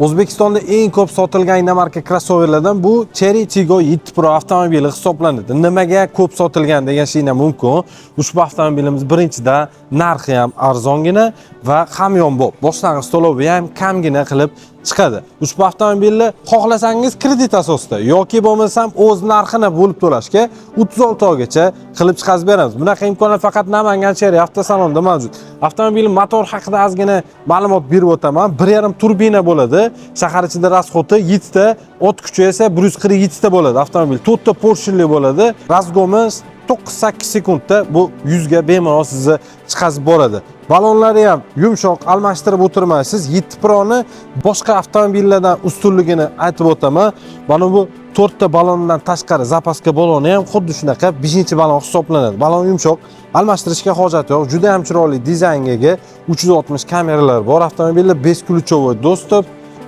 O'zbekistonda eng ko'p sotilgan inomarka crossoverlardan bu Chery Tiggo 7 Pro avtomobili hisoblanadi. Nimaga ko'p sotilgan degani mumkin. Ushbu avtomobilimiz birinchidan narxi ham arzongina va hamyonbop. Boshlang'ich to'lovi ham kamgina qilib chiqadi. Ushbu avtomobilni xohlasangiz kredit asosida yoki bo'lmasam o'z narxini bo'lib to'lashga 36 oygacha qilib chiqazib beramiz. Bunaqa imkoniyat faqat Namangan Chery avtosalonida mavjud. Avtomobil motor haqida ozgina ma'lumot berib o'taman. 1.5 turbina bo'ladi. Shahar ichida rasxoti 7 ta, ot kuchi esa 147 ta bo'ladi. Avtomobil 4 ta porshinli bo'ladi. Razgomi 9-8 sekundda bu 100 ga bemalol sizni chiqazib boradi. Balonlari ham yumshoq, almashtirib o'tirmaysiz. 7 Pro'ni boshqa avtomobillardan ustunligini aytib o'taman. Mana bu 4 ta balondan tashqari zapaska baloni ham xuddi shunaqa 5-balon hisoblanadi. Balon yumshoq, almashtirishga hojat yo'q. Juda ham chiroyli dizaynga ega. 360 kameralar bor. Avtomobilda 5 ключевой достуp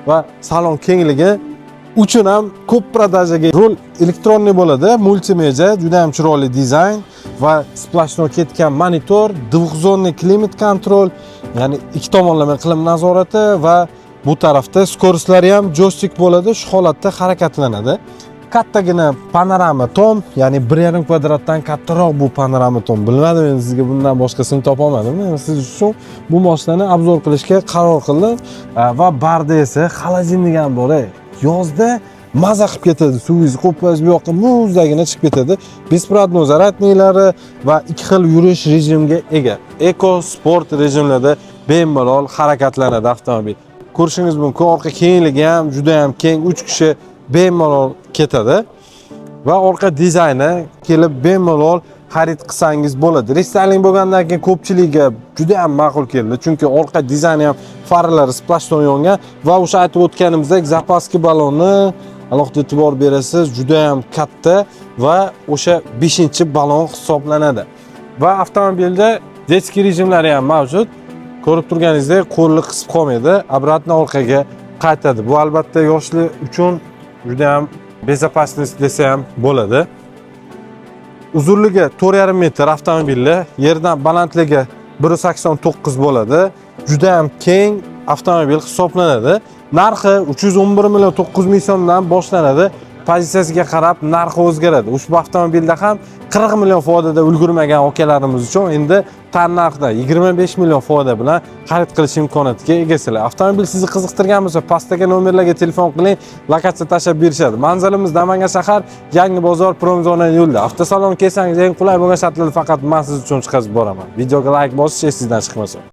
va salon kengligi uchun ham ko'p prodajaga rul elektronniy bo'ladi. Multimedia, juda ham chiroyli dizayn va splashnoy ketgan monitor, двухзонный klimat kontrol, ya'ni ikki tomonlama iqlim nazorati va bu tarafda skoroslari ham joystick bo'ladi. Shu holatda harakatlanadi. Kattagina panorama tom, ya'ni 1.5 kvadratdan kattaroq bu panorama tom. Bilmadim, men sizga bundan boshqasini topa olmadim. Men siz uchun bu mashinani obzor qilishga qaror qildim va barda esa xolodilnik ham bor. Yozda maza qilib ketadi. Suvingizni qo'yib bu yoqqa muzdagina chiqib ketadi. Besprodnoy zaryadniylari va ikki xil yurish rejimiga ega. Eko sport rejimlarda bemalol harakatlanadi avtomobil. Ko'rishingiz mumkin, orqa kengligi ham juda ham keng, 3 kishi bemalol ketadi va orqa dizayni kelib bemalol xarid qilsangiz bo'ladi. Restyling bo'lgandan keyin ko'pchilikga juda ham ma'qul keldi, chunki orqa dizayni ham farlari splashnoy yongan va o'sha aytib o'tganimizdek zapaski balonni alohida e'tibor berasiz, juda ham katta va o'sha 5-balon hisoblanadi. Va avtomobilda detskiy rejimlari ham mavjud. Ko'rib turganingizdek, qo'lni qisib qolmaydi, obratno orqaga qaytadi. Bu albatta yoshlar uchun juda ham bezopasnost desa ham bo'ladi. Uzunligi 4,5 metr avtomobilni, yerdan balandligi 1,89 bo'ladi. Juda ham keng avtomobil hisoblanadi. Narxi 311 million 900 ming so'mdan boshlanadi. Pozitsiyasiga qarab narxi o'zgaradi. Ushbu avtomobilda ham 40 million foydada ulgurmagan okalarimiz uchun endi tan narxda 25 million foyda bilan xarid qilish imkoniyatiga egasizlar. Avtomobil sizni qiziqtirgan bo'lsa, pastdagi nomerlarga telefon qiling, lokatsiya tashlab berishadi. Manzilimiz Namangan shahar, Yangi bozor, Promzona yo'lda. Avtosalon kelsangiz eng qulay bo'lgan shartlarda faqat men siz uchun chiqazib boraman. Videoga like bosish esingizdan chiqmasin.